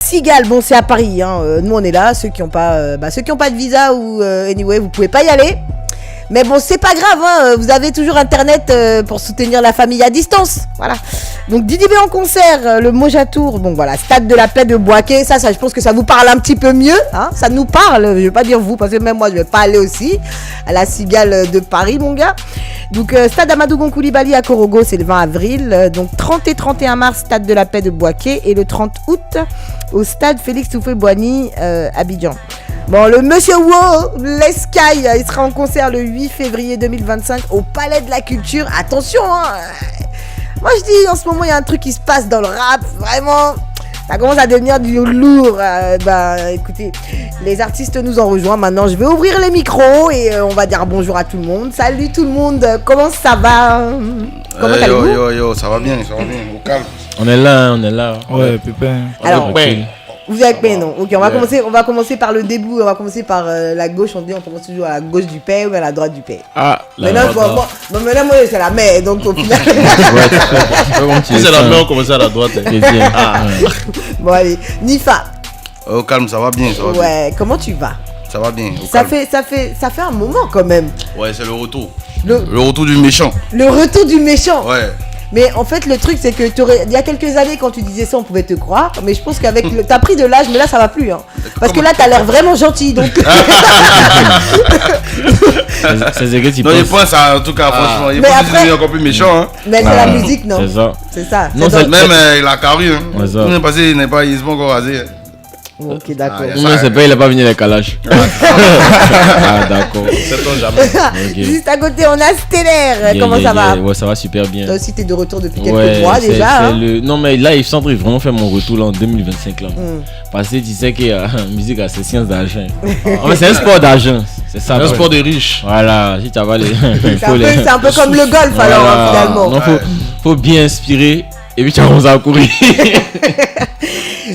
Cigale, bon c'est à Paris, hein. Nous on est là, ceux qui n'ont pas de visa ou anyway, vous pouvez pas y aller. Mais bon, c'est pas grave, hein. Vous avez toujours internet pour soutenir la famille à distance. Voilà. Donc Didi B en concert, le Mojatour, bon voilà, stade de la Paix de Boaké, ça je pense que ça vous parle un petit peu mieux, hein. Ça nous parle, je vais pas dire vous, parce que même moi je vais pas aller aussi à la Cigale de Paris, mon gars. Donc stade Amadou Gon Coulibaly à Korogo, c'est le 20 avril. Donc 30 et 31 mars, stade de la Paix de Boaké. Et le 30 août, au stade Félix Houphouët-Boigny, Abidjan. Bon, le Monsieur Wo, l'Escaille, il sera en concert le 8 février 2025 au Palais de la Culture. Attention, hein. Moi je dis, en ce moment, il y a un truc qui se passe dans le rap, vraiment. Ça commence à devenir du lourd. Écoutez, les artistes nous ont rejoints. Maintenant, je vais ouvrir les micros et on va dire bonjour à tout le monde. Salut tout le monde, comment ça va? Comment allez-vous? Yo, ça va bien, au calme. On est là. Ouais, Pépin. Alors, vous êtes bien, non? Ok, on va commencer par le début. On va commencer par la gauche. On commence toujours à la gauche du père ou à la droite du père. Ah, maintenant, moi, c'est la mère. Donc, au final. Si c'est la mère, on commence à la droite. Bon, allez. Nifa. Au calme, ça va bien. Ouais, comment tu vas? Ça va bien. Ça fait un moment quand même. Ouais, c'est le retour. Le retour du méchant. Le retour du méchant. Ouais. Mais en fait, le truc, c'est que il y a quelques années, quand tu disais ça, on pouvait te croire. Mais je pense qu'avec t'as pris de l'âge, mais là, ça va plus. Hein. Parce que là, t'as l'air vraiment gentil. Donc. C'est non, il pense en tout cas, franchement. Il pense que encore plus méchant. Hein. Mais c'est la musique, non? C'est ça. Non, même il a carré. Hein. Tout le monde passé, il n'est pas encore rasé. Ok, d'accord. Non, c'est pas, il a pas venu les calages. D'accord. Juste à côté, on a Stellaire. Comment ça va? Ouais, ça va super bien. Toi aussi, t'es de retour depuis quelques mois déjà. Non, mais là, il semble vraiment faire mon retour là, en 2025. Là. Parce que tu sais que la musique a ses sciences d'argent. C'est un sport d'argent. C'est ça. Un sport de riches. Voilà, si tu vas les. C'est un peu comme le golf alors, finalement. Non, faut bien inspirer. Et puis tu commences à courir.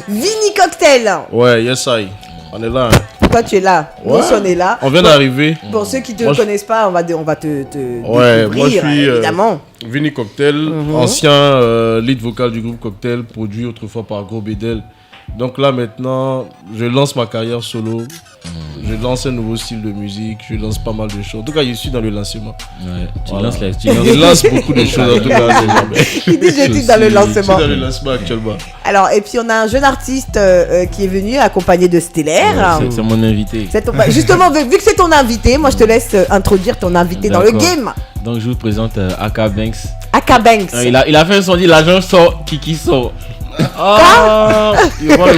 Vini Cocktail. Ouais, yes I. On est là. Toi tu es là. Nous on est là. On vient d'arriver. Pour ceux qui te connaissent pas, on va te ouais, moi je suis évidemment. Vini Cocktail, ancien lead vocal du groupe Cocktail, produit autrefois par Gros Bédel. Donc là maintenant, je lance ma carrière solo. Je lance un nouveau style de musique, je lance pas mal de choses. En tout cas, je suis dans le lancement. Ouais, je lance beaucoup de choses en tout cas. Il dit je suis dans le lancement. Je suis dans le lancement actuellement. Alors, et puis on a un jeune artiste qui est venu accompagné de Stellaire. Ouais, c'est mon invité. Justement, vu que c'est ton invité, moi je te laisse introduire ton invité dans le game. Donc je vous présente Aka Banks. Aka Banks. Il a fait un son dit l'argent sort, Kiki sort. Ah, il voit le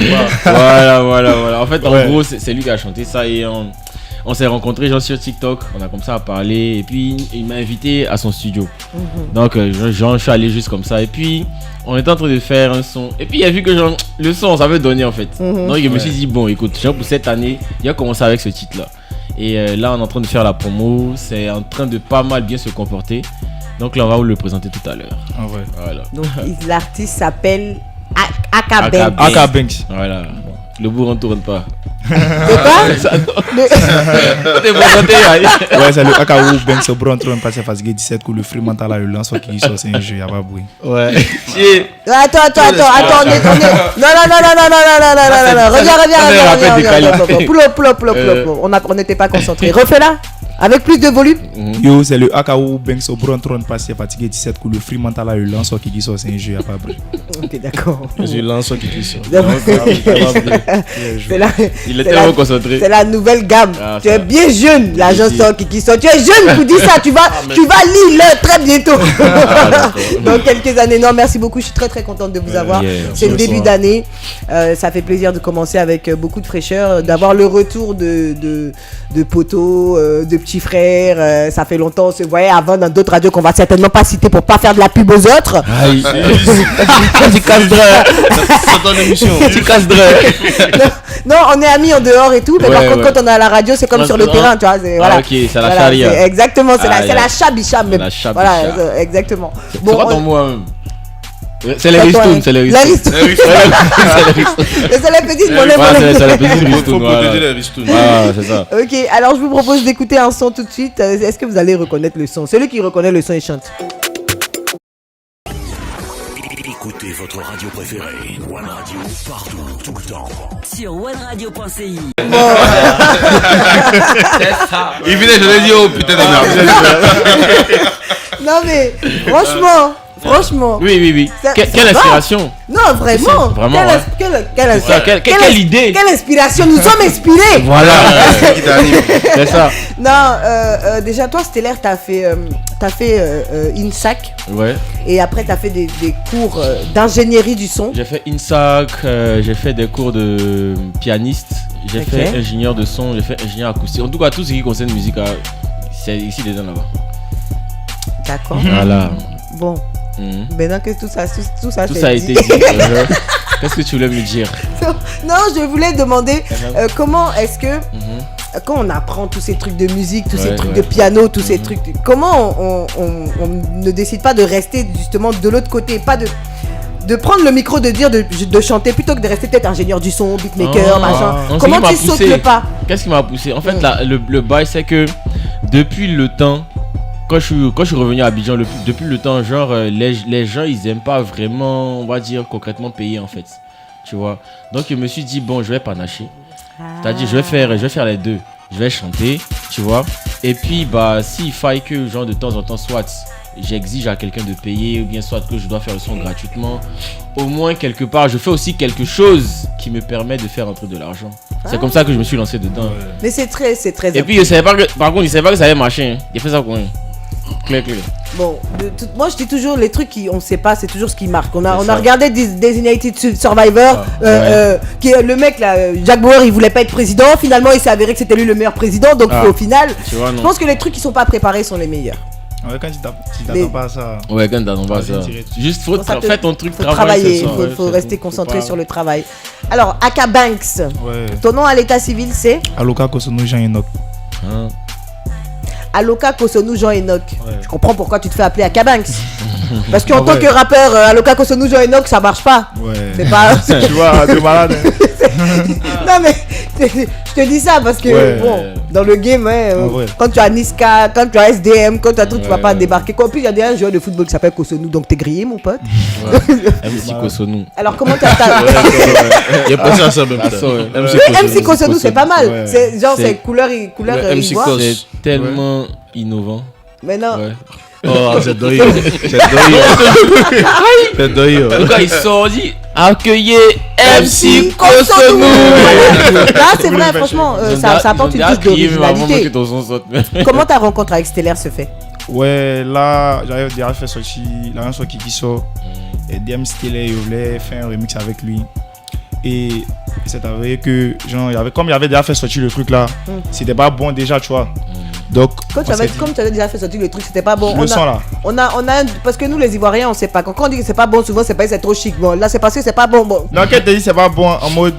bas. Voilà. En fait, en gros, c'est lui qui a chanté ça et on s'est rencontrés genre sur TikTok. On a comme ça à parler et puis il m'a invité à son studio. Donc, je suis allé juste comme ça et puis on était en train de faire un son et puis il a vu que genre, le son ça veut donner en fait. Donc, je me suis dit bon, écoute, genre pour cette année, il a commencé avec ce titre là. Et là, on est en train de faire la promo. C'est en train de pas mal bien se comporter. Donc là, on va vous le présenter tout à l'heure. Ah ouais. Voilà. Donc l'artiste s'appelle Aka Banks. Aka Banks. Voilà. Le bourg ne tourne pas. C'est quoi? Ouais, c'est le Aka Banks. Le bourg ne tourne pas. C'est parce que 17 coups, le free mental a le lance qui sort, c'est un jeu, il n'y a pas de bruit. Ouais. Attends, on est... Non. Reviens. Pull-up. On n'était pas concentrés. Refais-la. Avec plus de volume. Yo, c'est le Akao Banks au Bron Tron passé fatigué 17 coups. Le free mental a eu lance qui sort, c'est un jeu, il n'y a pas de bruit. Ok, d'accord. J'ai lance qui sort. Il est tellement concentré. C'est la nouvelle gamme. Tu es bien jeune, l'agent qui sort. Tu es jeune pour dire ça. Tu vas lire très bientôt. Dans quelques années. Non, merci beaucoup. Je suis très très contente de vous avoir. C'est le début d'année. Ça fait plaisir de commencer avec beaucoup de fraîcheur, d'avoir le retour de poteaux, de petits frères. Ça fait longtemps, on se voyait avant dans d'autres radios qu'on va certainement pas citer pour pas faire de la pub aux autres. Tu casses C'est ton émission. Tu casses non, on est amis en dehors et tout, mais par contre quand on est à la radio, c'est comme sur le terrain, tu vois. Voilà. Ok, c'est la charia. Exactement, c'est la chabicham même. Voilà, exactement. C'est quoi ton mot même? C'est les ristournes, c'est les ristournes. C'est les petites monnaies. C'est les petites ristournes. Faut protéger les ristournes. Ah, c'est ça. Ok, alors je vous propose d'écouter un son tout de suite. Est-ce que vous allez reconnaître le son? Celui qui reconnaît le son, il chante. Écoutez votre radio préférée, One Radio, partout, tout le temps. Sur oneradio.ci. Il venait, je l'ai dit, oh putain de merde. Non mais, franchement. Oui. Ça- Quelle ça va. inspiration. Non, vraiment. Vraiment, Quelle idée. Quelle inspiration. Nous sommes inspirés. Voilà. Qui t'anime. C'est ça. Non, déjà, toi, Stellaire, t'as fait INSAC. Ouais. Et après, t'as fait des cours d'ingénierie du son. J'ai fait INSAC, j'ai fait des cours de pianiste, j'ai Ok. fait ingénieur de son, j'ai fait ingénieur acoustique. En tout cas, tout ce qui concerne musique, c'est ici dedans là-bas. D'accord. Voilà. Bon, Mhm. maintenant que tout ça, Tout c'est ça a dit. été dit. Qu'est-ce que tu voulais me dire? Non, je voulais demander comment est-ce que quand on apprend tous ces trucs de musique, tous ces Ouais, trucs ouais. de piano, tous ces trucs, comment on ne décide pas de rester justement de l'autre côté, pas de prendre le micro, de dire de chanter plutôt que de rester peut-être ingénieur du son, beatmaker, machin. Non, Comment c'est qui tu m'a sautes poussé. le pas? Qu'est-ce qui m'a poussé? En fait, le bail, c'est que depuis le temps, quand je suis revenu à Abidjan, depuis le temps, genre, les gens, ils aiment pas vraiment, on va dire, concrètement payer, en fait. Tu vois? Donc, je me suis dit, bon, je vais panacher. C'est-à-dire, je vais faire les deux. Je vais chanter, tu vois. Et puis, bah, s'il faille que, genre, de temps en temps, soit j'exige à quelqu'un de payer, ou bien soit que je dois faire le son gratuitement, au moins, quelque part, je fais aussi quelque chose qui me permet de faire entrer de l'argent. C'est comme ça que je me suis lancé dedans. Mais c'est très Et puis, je savais pas que, par contre, il savait pas que ça allait marcher. Hein. Il a fait ça pour rien. Claire. Bon, moi je dis toujours les trucs on sait pas, c'est toujours ce qui marque. On a ça. regardé Designated Survivor, qui est le mec là, Jack Bauer, il voulait pas être président. Finalement, il s'est avéré que c'était lui le meilleur président. Donc au final, Tu vois, je non. pense que les trucs qui sont pas préparés sont les meilleurs. Ouais, quand tu Les- t'attends pas à ça. Ouais, quand t'as pas ça. Juste, faut Ça te- faire ton truc, Faut travailler, c'est ça, ouais, faut c'est- rester concentré sur le travail. Alors, Aka Banks, Ouais. ton nom à l'état civil c'est Aloka Kosono Jean Enoch. Hein. Aloka Kosonou Jean Enoch. Ouais. Je comprends pourquoi tu te fais appeler Aka Banks. Parce qu'en Ah tant ouais. que rappeur, Aloka Kosonou Jean Enoch, ça marche pas. Ouais. C'est pas. Tu vois, de malade. Non mais je te dis ça parce que Ouais. bon, dans le game, ouais, En vrai. quand tu as Niska, quand tu as SDM, quand tu as tout, tu vas Ouais, pas ouais. débarquer. En plus, il y a un joueur de football qui s'appelle Kosonou, donc t'es grillé, mon pote. MC Kosonou. Alors comment t'as Il a pensé à ça même. Ah, ça, ouais. MC Kosonou, c'est pas mal. Ouais. C'est genre C'est- c'est couleur Le MC ivoire. Kos. C'est tellement innovant. Mais non. Ouais. Oh, j'adore. J'adore. En tout cas, ils sont dit accueillez MC Kosonou. Kosonou. Voilà. Là, c'est vrai, franchement, ça apporte une touche d'originalité. d'originalité. Comment ta rencontre avec Stellaire se fait? Ouais, là, j'avais déjà fait sortir la chanson qui sort. Et DM Stellaire, il voulait faire un remix avec lui. Et il s'est avéré que, genre, comme il avait déjà fait sortir le truc là, c'était pas bon déjà, tu vois. Donc, Comme tu avais déjà fait sortir le truc, c'était pas bon. le son là. On a parce que nous les Ivoiriens, on sait pas. Quand on dit que c'est pas bon, souvent c'est pas c'est trop chic. Bon, là c'est parce que c'est pas bon. Bon. Non, quand t'as dit c'est pas bon, en mode,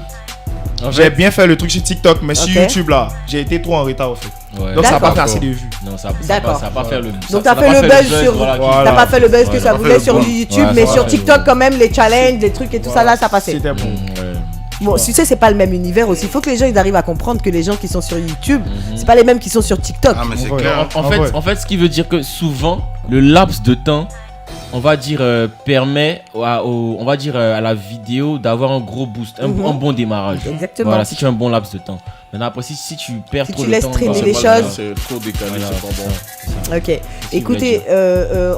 j'ai bien fait le truc sur TikTok, mais sur Ok. YouTube là, j'ai été trop en retard au fait. Ouais. Donc ça n'a pas D'accord. fait assez de vues. Non, ça D'accord. n'a pas fait le. Donc ça t'as n'a fait pas le buzz sur. voilà, qui- Voilà. T'as pas fait le buzz que Ouais, ça t'as pas voulait fait sur le bon. YouTube, Ouais, mais ça sur va, TikTok quand même les challenges, les trucs et tout ça là, ça passait. C'était bon. Ouais. Bon, tu sais, c'est pas le même univers aussi. Il faut que les gens ils arrivent à comprendre que les gens qui sont sur YouTube, c'est pas les mêmes qui sont sur TikTok. Ah, mais c'est Ouais. clair. En fait, ce qui veut dire que souvent, le laps de temps, on va dire, permet on va dire, à la vidéo d'avoir un gros boost, un bon démarrage. Exactement. Voilà, si tu as un bon laps de temps. Maintenant, après, si tu perds Si trop tu le laisses temps, traîner bah, les c'est choses. pas C'est trop décalé, Voilà, c'est pas bon. Ok. Écoutez,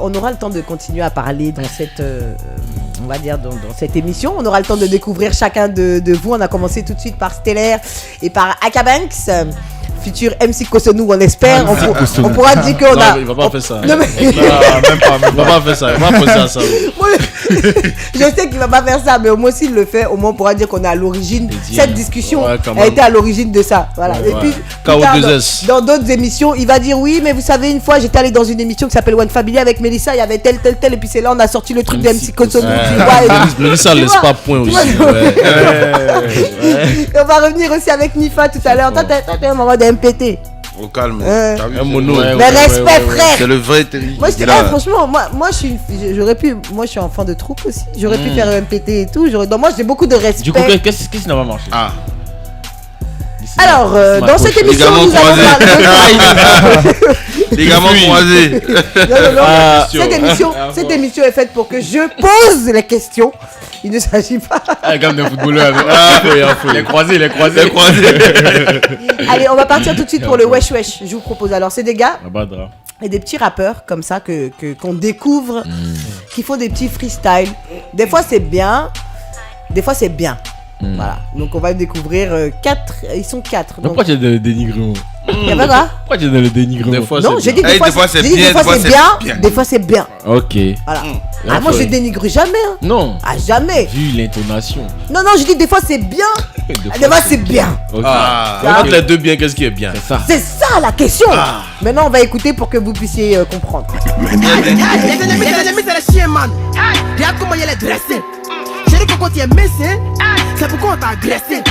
on aura le temps de continuer à parler dans cette, on va dire dans cette émission. On aura le temps de découvrir chacun de vous. On a commencé tout de suite par Stellaire et par Aka Banks, futur MC Kosonou, on espère. On pourra dire qu'on Non, a. mais il va pas faire ça. Non, mais Il va pas faire ça. Il va pas penser à ça. moi, je sais qu'il va pas faire ça, mais au moins s'il le fait, au moins on pourra dire qu'on est à l'origine. Cette discussion Ouais, quand a même. été à l'origine de ça. Voilà. Et puis plus tard, KO2S. dans d'autres émissions, il va dire oui, mais vous savez, une fois j'étais allé dans une émission qui s'appelle One Family avec Mélissa, il y avait tel, et puis c'est là on a sorti le truc d'MC Kosonou. Tu vois, et- Mélissa tu laisse vois, pas point tu aussi. vois, Ouais. Et on va revenir aussi avec Nifa tout à l'heure. Toi, t'es un moment de MPT. Au calme. Ouais. T'as vu, Un c'est- mono. Ouais, Mais respect, frère. C'est le vrai Terry. Moi, je Il est dis, là. franchement, moi, je suis enfant de troupe aussi. J'aurais pu faire un MPT et tout. Donc, moi, j'ai beaucoup de respect. Du coup, qu'est-ce qui n'a pas marché? Ah, Alors, dans cette émission, Ligaments nous allons parler de... Ligaments croisés. Non. Cette émission est faite pour que je pose les questions. Il ne s'agit pas... Ah, gamme d'un footballeur. Les croisés. Allez, on va partir tout de suite pour le Wesh Wesh. Je vous propose alors, c'est des gars Badra. et des petits rappeurs comme ça qu'on découvre, qui font des petits freestyles. Des fois c'est bien, des fois c'est bien. Voilà, donc on va découvrir 4, ils sont 4. Mais pourquoi tu es dans le dénigrement? Y'a pas quoi? Pourquoi tu es dans le dénigrement? Des fois, Non, c'est j'ai dit bien. des fois c'est bien, des fois c'est bien. Ok. Voilà. Ah, moi je dénigre jamais. Hein. Non. Ah, jamais. Vu l'intonation. Non, j'ai dit des fois c'est bien, des fois c'est bien. Ok. Entre les deux bien, qu'est-ce qui est bien? C'est ça. C'est ça la question. Maintenant on va écouter pour que vous puissiez comprendre. Les ennemis c'est les chiens, man. Regarde comment il est dressé. J'ai dit que quand tu es médecin, c'est pourquoi on t'a agressé.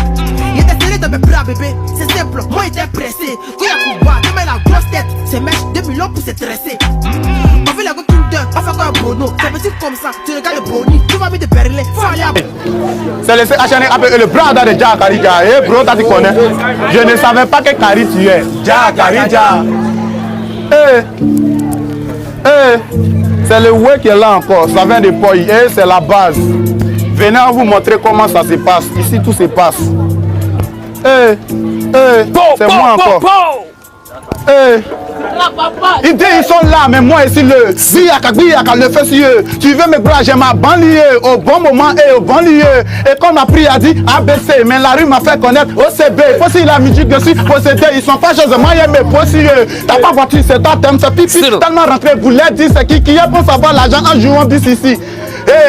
Il était serré dans mes bras, bébé. C'est simple, moi il était pressé. Quand il y a combat, tu mets la grosse tête. C'est mèche 2 millions pour se dresser. On fait la go Kinder, on fait quoi un bono. C'est petit comme ça, tu regardes le boni. Tu vas mettre de Berlin, faut aller à c'est le CHN le bras de Jah Karija. Eh bro, tu connais. Je ne savais pas que Kari tu es. Jah Karija. C'est le way qui est là encore. Ça vient de Poi. C'est la base. Venez vous montrer comment ça se passe. Ici, tout se passe. C'est moi encore. Ils sont là, mais moi ici le Biyaka le fait sur eux. Tu veux me bras, j'ai ma banlieue au bon moment et au bon lieu. Et comme la prière a dit ABC, mais la rue m'a fait connaître OCB. Faut si la musique dessus, possédé, ils sont pas chose, moi j'aime mes poisseux. T'as pas voiture, c'est toi, t'aimes ce pipi. Tellement rentré, boulet, dit c'est qui est pour savoir l'argent en jouant bis ici.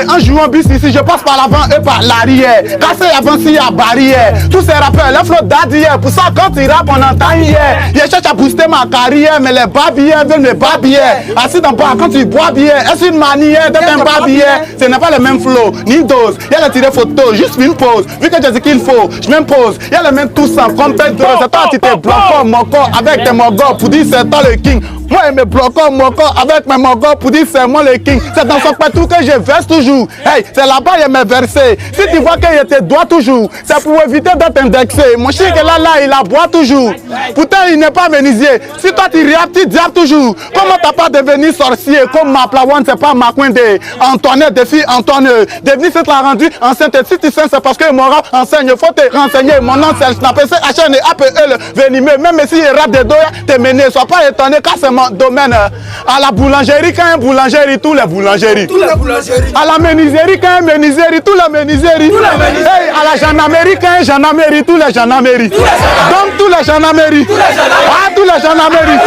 En jouant bis ici, je passe par l'avant et par l'arrière. Cassé avant s'il y a barrière. Tous ces rappeurs, les flots d'adière. Pour ça, quand ils rappent, on entend hier. Ils cherchent à booster ma carrière, mais les babières veulent me babiller. Assis dans bar, quand tu bois bien, est-ce une manière d'être un babière? Ce n'est pas le même flow, ni dose. Il y a le tiré photo, juste une pause. Vu que j'ai dit qu'il faut, je m'impose. Il y a le même tout ça, comme tel que c'est toi, tu te bloques mon corps avec tes mogos pour dire c'est toi le king. Moi, je me bloque mon corps avec mes mogos pour dire c'est moi le king. C'est dans son patou que je verse toujours. Hey, c'est là-bas, il me versé. Si tu vois qu'il te doit toujours, c'est pour éviter d'être indexé. Mon chien est là, il aboie toujours. Pourtant, il n'est pas menuisier. Si toi, tu riapes, tu diapes toujours. Comment t'as pas devenu sorcier comme ma plawan, c'est pas ma coin de Antoinette, des filles Antoine. Devenir c'est l'a rendu enceinte. Si tu sais, c'est parce que mon rap enseigne. Faut te renseigner. Mon nom, c'est Snap. C'est HN et APL venimeux. Même si il rappe des doigts, t'es mené. Sois pas étonné car c'est mon domaine. À la boulangerie, quand il y a une boulangerie, tous les boulangeries. À la menuiserie, quand il y a une menuiserie, tous les menuiseries. Hey, à la gendarmerie, quand il y a une gendarmerie, tous les gendarmeries. Donc tous les gendarmeries. Ah, tous les gendarmeries.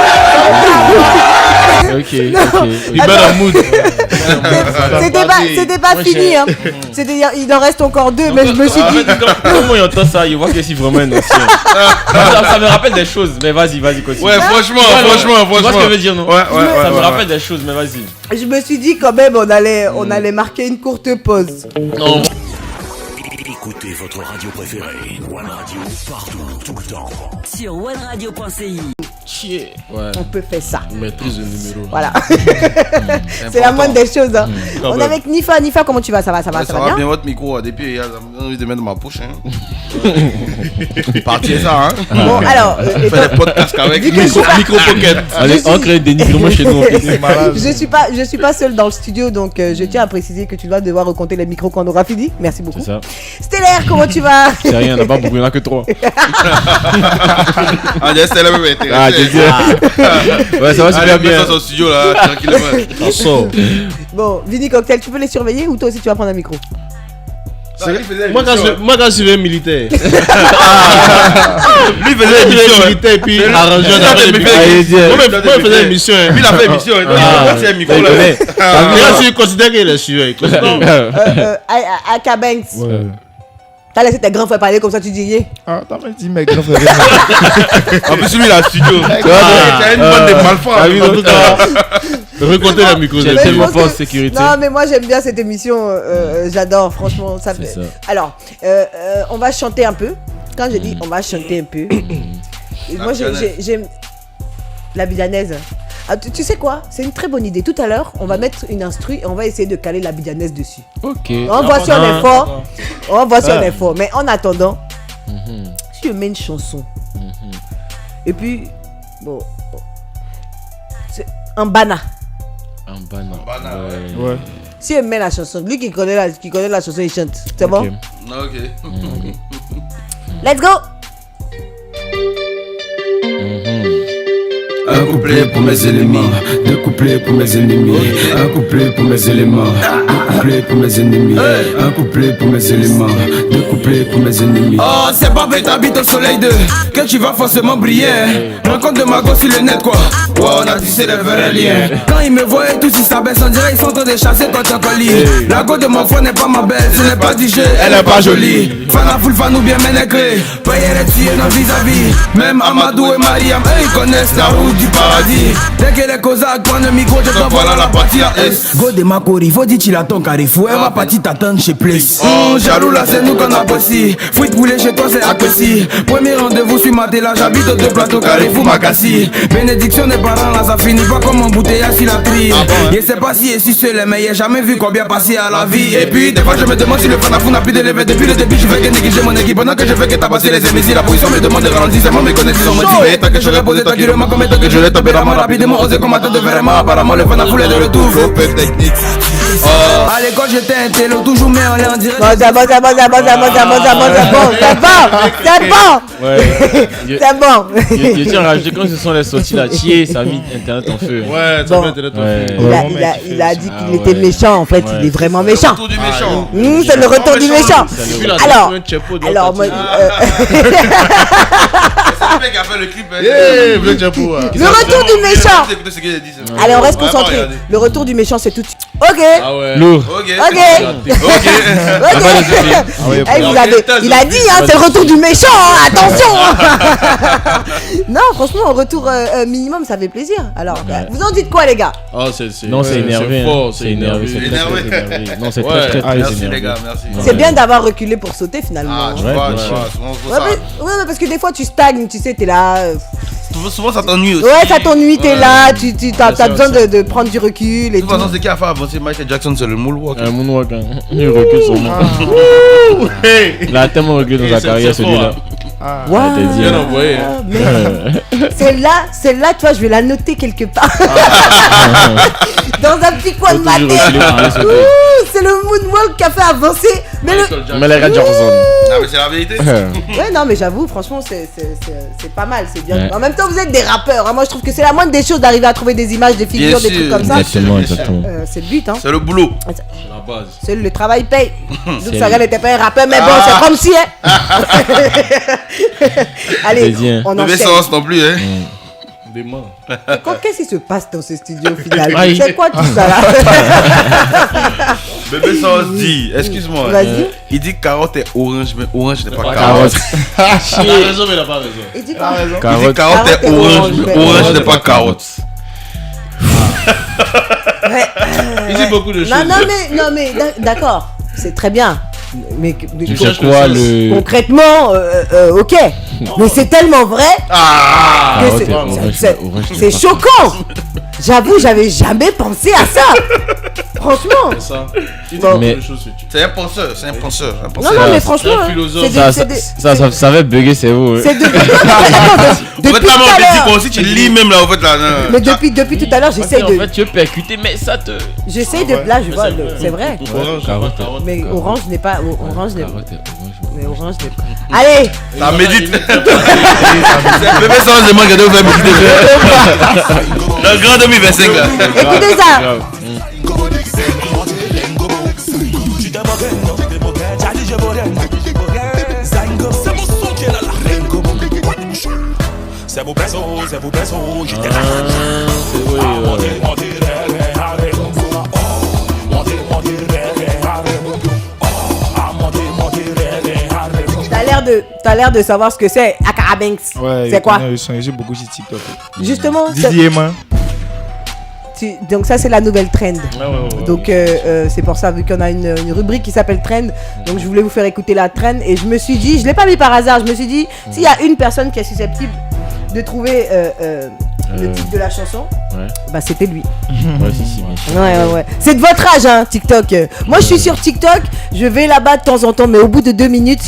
Ok. C'était pas fini. Hein. C'est-à-dire, il en reste encore 2, mais je me suis dit. Comment il entend ça? Il voit que c'est vraiment un ancien. Ça me rappelle des choses, mais vas-y, continue. Ouais, franchement. Tu vois ce que je veux dire, non? Ouais. Ça me rappelle des choses, mais vas-y. Je me suis dit quand même, on allait marquer une courte pause. Non. Écoutez votre radio préférée, One Radio, partout, tout le temps. Sur OneRadio.ci. On peut faire ça. Maîtrise le numéro. Voilà. C'est la moindre des choses. Hein. On est avec Nifa. Nifa, comment tu vas? Ça va Ça bien? va bien votre micro. Depuis, j'ai envie de mettre dans ma poche. Partir ça, hein. Bon, alors. On fait des podcasts avec Micro pocket. Allez, on crée des dénigrements chez nous. Je suis pas seule dans le studio, donc je tiens à préciser que tu dois devoir recompter les micros quand on aura fini. Merci beaucoup. C'est ça. Stellaire, comment tu vas? C'est rien, on n'a pas beaucoup, il n'y en a que 3. c'est la même Ah, tu dis. Ouais, ça va super bien. Dans son studio là, tranquillement. On sort. Bon, Vini Cocktail, tu peux les surveiller ou toi aussi tu vas prendre un micro? Moi, quand je suis militaire. Lui faisait l'émission. Militaire et puis arrangeur Moi, je faisais l'émission. Lui, il a fait l'émission. C'est un micro là. Là, tu considères qu'il est sûr. Aka Banks. T'as laissé tes grands frères parler comme ça, tu dis rien. Ah, t'as même dit mes grands frères. En plus, lui, il a un studio. C'est une bande de malfrats. En tout cas, recompter la micro. J'ai tellement pas en sécurité. Non, mais moi j'aime bien cette émission. J'adore, franchement. Ça fait... ça. Alors, on va chanter un peu. Quand je dis on va chanter un peu, moi j'aime la bidanaise. Ah, tu sais quoi? C'est une très bonne idée. Tout à l'heure, on va mettre une instru et on va essayer de caler la bidanaise dessus. Ok. On voit si on est fort. On voit si on est fort. Mais en attendant, tu mets une chanson, et puis, bon, c'est un bana. Un banana. Ouais. Si elle met la chanson, lui qui connaît la chanson, il chante. C'est bon? Ok. Let's go! Un couplet pour mes ennemis, deux couplets pour mes ennemis, un couplet pour mes éléments, deux couplets pour mes ennemis, un couplet pour mes éléments, deux couplets pour mes ennemis. Oh, c'est pas bête, t'habites au soleil de que tu vas forcément briller. Rencontre de ma gosse sur le net quoi. Ouais, on a tissé les vrais liens. Quand ils me voient et tous ils s'abaissent, on dirait ils sont en train de chasser ton colis. La go de mon frère n'est pas ma belle, ce n'est pas DJ, elle est pas jolie. Fana full fan ou bien ménégré, payer les tuer dans vis-à-vis. Même Amadou et Mariam, eux ils connaissent la route du paradis. Dès que les Cosaques prennent le micro, je t'envoie voilà la partie à S. Go de Makori, faut dire qu'il attend carrefour. Elle va partir t'attendre chez Place. Jaloux là, c'est nous qu'on apprécie. Fruit poulet chez toi, c'est apprécié. Premier rendez-vous sur ma télé, j'habite aux deux plateaux carrefour, Makassi. Bénédiction des parents là, ça finit pas comme un bouteillage sur la tri. Je sais pas si et si seul, mais j'ai jamais vu combien passer à la vie. Et puis, des fois, je me demande si le Fanafou n'a plus d'élevé. Depuis le début, je fais que négliger mon équipe. Pendant que je fais que tabasser les émissions, la position me demande de ralentir. Seulement mes connaissances sont motivées. Tant que je réponds tranquillement, comme étant que je l'ai topé rapidement, osé combattre de vraiment. Apparemment, le Fanafou est de retour. Faut peu technique. À l'école, j'étais un télo, toujours mais on est en direct. Bon, c'est bon. C'est bon. Je tiens à rajouter quand ce sont les sorties là, Thier, ça a mis Internet en feu. Ouais, ça met Internet en feu. Il a dit qu'il était méchant, en fait, il est vraiment méchant. Le retour du méchant. C'est le retour du méchant. Alors, moi, C'est le mec qui a fait le clip. le retour du méchant. Allez, on reste concentré. Le retour du méchant, c'est tout de suite. Ok. Ah ouais. Lourd. Ok. Il a dit, hein, c'est le retour du méchant, hein, attention. Non, franchement, un retour minimum, ça fait plaisir. Alors, vous en dites quoi, les gars? Non, c'est énervé. C'est énervé. Non, c'est très Merci énervé. les gars, merci. C'est bien d'avoir reculé pour sauter finalement. Ah, tu Ouais, vois, bien tu sûr. vois, souvent Ouais, parce que des fois tu stagnes, tu sais, t'es là. souvent ça t'ennuie aussi. Ouais, ça t'ennuie, t'es Ouais. là, t'as besoin de prendre du recul et De toute tout. façon, c'est qui a fait avancer Michael Jackson, c'est le moonwalk. Un moonwalk, hein. Il recule son nom. Il a tellement reculé dans sa carrière celui-là. Waouh, t'es dit, Bien envoyé. Celle-là, tu vois, je vais la noter quelque part. Dans un petit coin de ma tête. Ouh, c'est le moonwalk qui a fait avancer. Mais les Red Johnson. Ah, mais c'est la vérité. Ouais, non, mais j'avoue, franchement, c'est pas mal, c'est bien. En même temps, vous êtes des rappeurs. Hein. Moi, je trouve que c'est la moindre des choses d'arriver à trouver des images, des figures, des trucs comme ça. Exactement. C'est le but, hein. C'est le boulot. C'est la base. C'est le travail paye. Donc, ça lui. n'était pas un rappeur, mais bon, c'est comme si, hein. Allez, on Bébé enchaîne. Sauce non plus, hein. Des mains. Qu'est-ce qui se passe dans ce studio au final? Aïe. C'est quoi tout ça là? Bébé Sauce dit, excuse-moi. Vas-y. Il dit carotte est orange, mais orange n'est pas carotte. Carotte. Il a raison, mais il a pas raison. Il dit quoi? Il dit Carotte. carotte est orange, mais orange n'est pas carotte. Ouais, Il dit beaucoup de choses. non mais d'accord, c'est très bien. Mais Tu sais quoi le. concrètement, ok. Mais c'est tellement vrai que c'est choquant. J'avoue, j'avais jamais pensé à ça. Franchement. C'est ça. Il dit Bon. beaucoup Mais- de choses. C'est un penseur, c'est un penseur. Un Non, penseur. non, mais C'est franchement, un hein, philosophe. Ça va bugger, c'est vous. c'est depuis En fait, tout là, à on te dit l'heure. quoi aussi, tu lis même là, en fait, là. Mais depuis tout à l'heure, j'essaie En de, fait, tu veux percuter, mais ça te. là, je vois, c'est vrai. Orange, Carotte. carotte. Mais orange n'est pas, orange n'est pas. Carotte et orange. Mais orange n'est pas. Allez, Ça médite. Bébé Sauce demande que de vous faire méditer. Le grand 2025, là. écoutez ça. Grave. T'as l'air de savoir ce que c'est, Akara Banks. Ouais, C'est quoi? J'ai beaucoup sur TikTok. Justement, c'est- Didier Man. donc ça c'est la nouvelle trend. Donc c'est pour ça, vu qu'on a une rubrique qui s'appelle Trend, donc je voulais vous faire écouter la trend et je me suis dit, je l'ai pas mis par hasard, je me suis dit, s'il y a une personne qui est susceptible de trouver le titre de la chanson, Ouais. bah c'était lui. Ouais, si, bien sûr. Ouais. C'est de votre âge, hein, TikTok. Moi je suis sur TikTok, je vais là-bas de temps en temps, mais au bout de 2 minutes,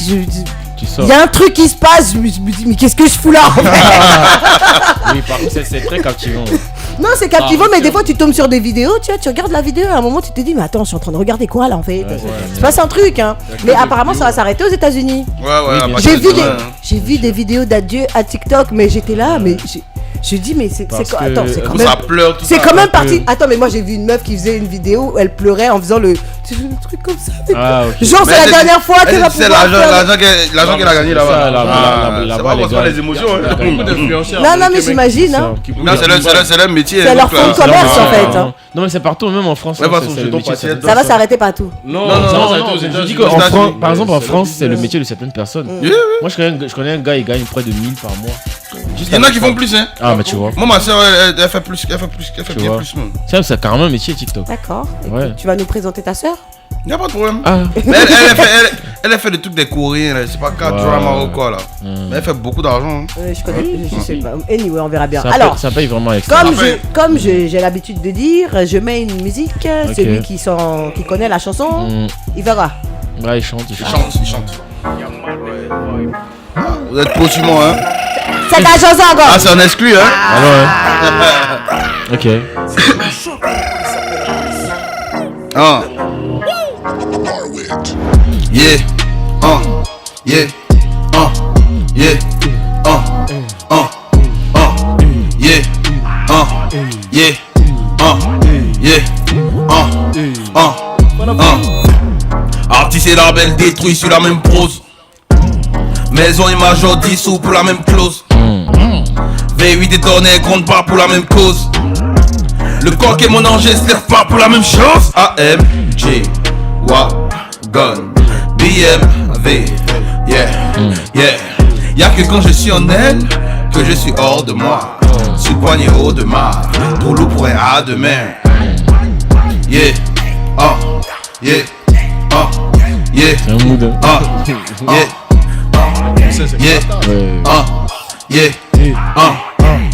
Il y a un truc qui se passe, je me dis, mais qu'est-ce que je fous là en fait? Oui, par contre, c'est très captivant. Non, c'est captivant, mais des fois tu tombes sur des vidéos, tu regardes la vidéo, à un moment tu te dis, mais attends, je suis en train de regarder quoi là en fait? C'est pas un truc, hein. Mais apparemment, ça va s'arrêter aux États-Unis. Ouais, j'ai vu des vidéos d'adieu à TikTok, mais j'étais là, mais je dis, mais c'est quoi? Attends, c'est quand même. Ça pleure, tout c'est ça, quand même parti. Attends, mais moi j'ai vu une meuf qui faisait une vidéo où elle pleurait en faisant le truc comme ça. Genre, c'est la dernière fois qu'elle va pouvoir. C'est l'argent qu'elle a gagné là-bas. Là-bas, c'est pas les émotions. Non, mais j'imagine, hein. Non, c'est leur métier. C'est leur fonds de commerce en fait. Non, mais c'est partout, même en France. Ça va s'arrêter partout. Non, je dis qu'en France, par exemple, en France, c'est le métier de certaines personnes. Moi, je connais un gars, il gagne près de 1000 par mois. Il y en a qui font plus, hein. Ah, mais tu vois. Moi, ma soeur, elle fait plus, elle fait bien plus. C'est carrément un métier TikTok. D'accord. Ouais. Tu vas nous présenter ta soeur? Y'a pas de problème. Mais elle a fait le truc des Coréens, là. C'est pas drama ou quoi là. Mais elle fait beaucoup d'argent. Je connais, je sais pas. Anyway, on verra bien. Alors, ça paye vraiment extra. Comme j'ai l'habitude de dire, je mets une musique. Celui qui connaît la chanson, il verra. Ouais, il chante. Vous êtes pro Simon, hein. C'est ta chanson encore. Ah, c'est un exclu, hein. Ok. Yeah. Yeah. Yeah. Yeah. Artiste et label détruit sur la même prose. Maison et major dissous pour la même clause. V8 détonné compte pas pour la même cause. Le coq et mon ange se lèvent pas pour la même chose. AMG Wagon BMW. Yeah. Y'a que quand je suis en elle que je suis hors de moi. Sous le poignet haut de mar. Trop lourd pour un à demain. Yeah. Yeah. Yeah. C'est un mood. Yeah. Yeah. Yeah.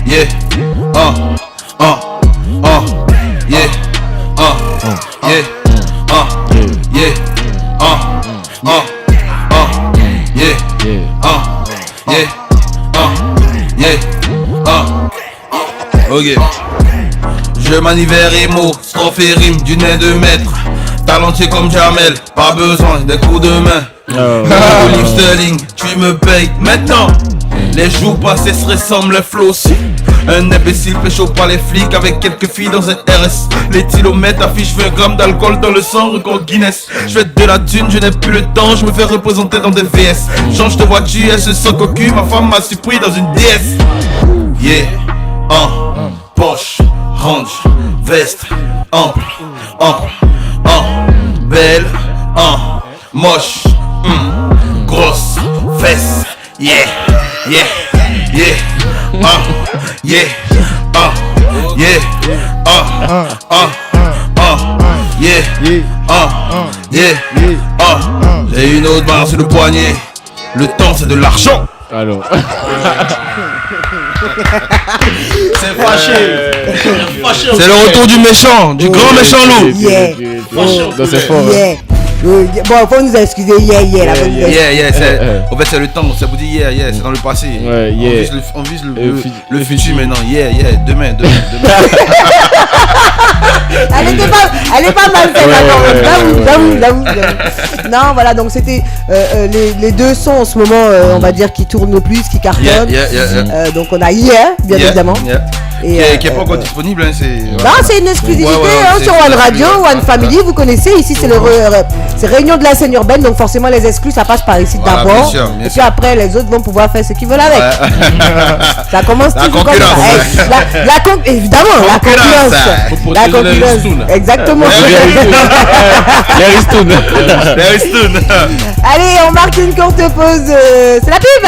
Yeah. Ok. Je manivère et mots, strophe et rime du nez de maître. Talentueux comme Jamel, pas besoin des coups de main. Olive Sterling, tu me payes maintenant. Les jours passés se ressemblent les flots aussi. Un imbécile pécho par les flics avec quelques filles dans un RS. Les kilomètres affichent 20 grammes d'alcool dans le sang, record Guinness. Je fais de la thune, je n'ai plus le temps, je me fais représenter dans des VS. Change de voiture, elle se sent cocu, ma femme m'a surpris dans une DS. Yeah, Porsche, range, veste, belle, moche, grosse, fesse. Yeah, yeah, yeah, yeah, yeah, yeah, j'ai une autre barre sur le poignet. Le temps c'est de l'argent. Alors. C'est fâché. C'est le retour du méchant, du grand méchant loup. Yeah. Non, c'est fort. Yeah. Bon, faut nous excuser, yeah, En fait, c'est le temps, ça vous dit yeah, c'est dans le passé. Ouais, yeah. On vise le futur maintenant, yeah, demain. Elle est pas mal faite, j'avoue. Non, voilà, donc c'était les deux sons en ce moment, on va dire, qui tournent le plus, qui cartonnent. Donc on a bien évidemment. Et qui est pas encore disponible, hein, Non, c'est une exclusivité sur One Radio, One Family, vous connaissez, ici c'est réunion de la scène urbaine, donc forcément les exclus ça passe par ici d'abord, et puis après les autres vont pouvoir faire ce qu'ils veulent avec. Ça commence toujours comme ça. Évidemment, la concurrence. Exactement. Larry Stone. Allez, on marque une courte pause, c'est la pub.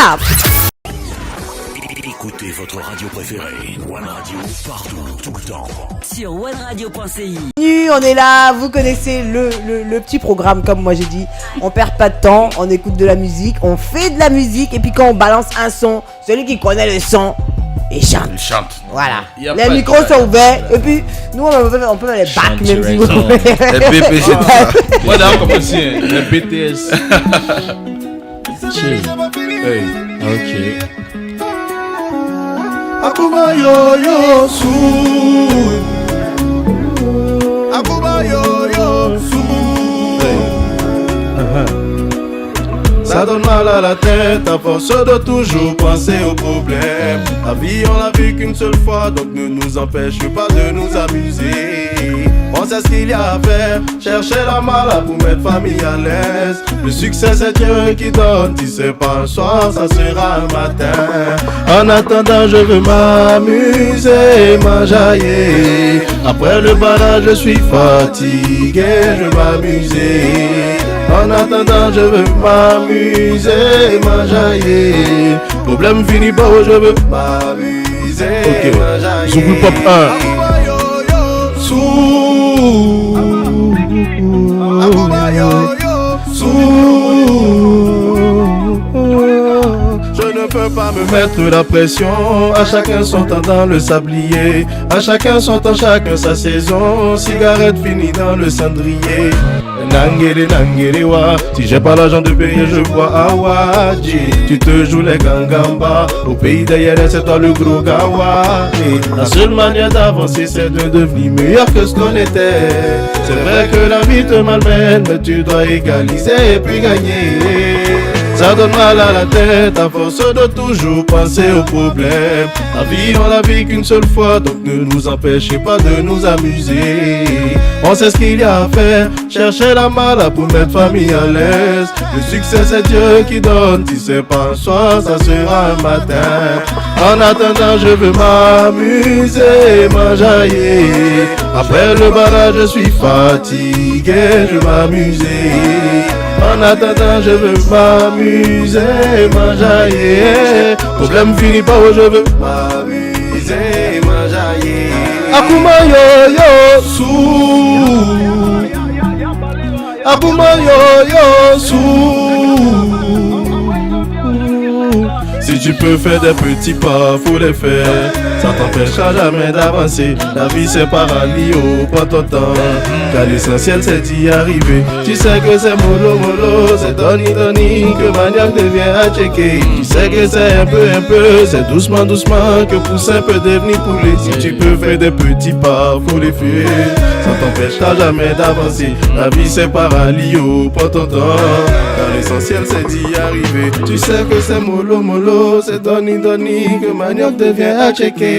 Écoutez votre radio préférée, One Radio, partout, tout le temps. Sur OneRadio.ci. On est là, vous connaissez le petit programme, comme moi j'ai dit. On perd pas de temps, on écoute de la musique, on fait de la musique, et puis quand on balance un son, celui qui connaît le son, il chante. Voilà. Les micros sont ouverts, et puis nous on peut les bacs même si vous voulez. Les BPC. Moi d'ailleurs comme aussi, les BTS. Hey. Ok. Akuba yo yo su. Akuba yo yo su. Ça donne mal à la tête à force de toujours penser aux problèmes. La vie on l'a vu qu'une seule fois, donc ne nous empêche pas de nous amuser. On sait ce qu'il y a à faire, chercher la mala pour mettre famille à l'aise. Le succès c'est Dieu qui donne, si c'est pas un soir, ça sera un matin. En attendant je veux m'amuser, m'enjailler. Après le barrage je suis fatigué, je veux m'amuser. En attendant je veux m'amuser, m'enjailler. Problème fini beau, je veux m'amuser, m'enjailler. Zouglou Pop 1. Je ne peux pas me mettre la pression. À chacun son temps dans le sablier. À chacun son temps, chacun sa saison. Cigarette finie dans le cendrier. Nangere nangere wa. Si j'ai pas l'argent de payer, je bois awadji. Tu te joues les gangamba. Au pays d'ailleurs, c'est toi le gros gawa. Et la seule manière d'avancer, c'est de devenir meilleur que ce qu'on était. C'est vrai que la vie te malmène, mais tu dois égaliser et puis gagner. Ça donne mal à la tête à force de toujours penser aux problèmes. La vie on la vit qu'une seule fois, donc ne nous empêchez pas de nous amuser. On sait ce qu'il y a à faire, chercher la mala pour mettre famille à l'aise. Le succès c'est Dieu qui donne, si c'est pas un soir, ça sera un matin. En attendant je veux m'amuser, m'enjailler. Après le barrage je suis fatigué, je veux m'amuser. En attendant je veux m'amuser, m'enjailler. Problème fini pas où je veux m'amuser, m'enjailler. Akuma yo yo su. Akuma yo yo su. Si tu peux faire des petits pas, faut les faire. Ça t'empêchera jamais d'avancer. La vie c'est paralysé, prends ton temps. Car l'essentiel c'est d'y arriver. Tu sais que c'est mollo mollo, c'est doni doni que maniaque devient à checker. Tu sais que c'est un peu, c'est doucement doucement que poussin peut devenir poulet. Si tu peux faire des petits pas, faut les faire. Ça t'empêchera jamais d'avancer. La vie c'est paralysé, prends ton temps. Car l'essentiel c'est d'y arriver. Tu sais que c'est mollo mollo, c'est doni doni que maniaque devient à checker.